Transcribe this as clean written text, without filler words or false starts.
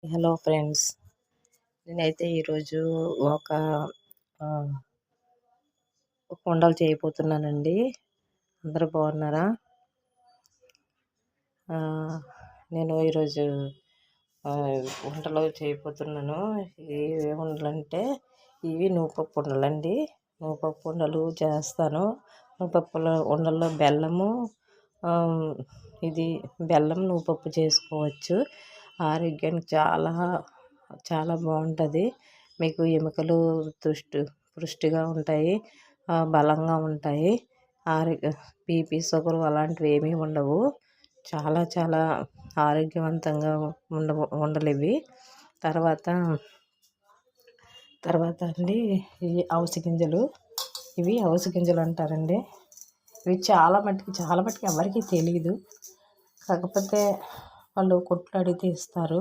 Hello friends, నేనైతే ఈరోజు ఒక ఆహ్, ఉండలు చేయబోతున్నానండి. అందరూ బాగున్నారా? నేను ఈరోజు వంటలు చేయబోతున్నాను. ఏ ఉండలంటే ఇవి నువ్వుపప్పు ఉండలండి. నువ్వుపప్పు ఉండలు చేస్తాను. ఉండల్లో బెల్లము ఆహ్, ఇది బెల్లం నువ్వుపప్పు చేసుకోవచ్చు. ఆరోగ్యానికి చాలా చాలా బాగుంటుంది. మీకు ఎముకలు పుష్టిగా ఉంటాయి, బలంగా ఉంటాయి. ఆరోగ్య బీపీ షుగర్ అలాంటివి ఏమీ ఉండవు. చాలా చాలా ఆరోగ్యవంతంగా ఉండలు ఇవి. తర్వాత తర్వాత అండి, ఇవి అవిసె గింజలు. ఇవి అవిసె గింజలు అంటారండి. ఇవి చాలా మట్టుకు ఎవరికీ తెలియదు. కాకపోతే వాళ్ళు కొట్లు అడిగితే ఇస్తారు.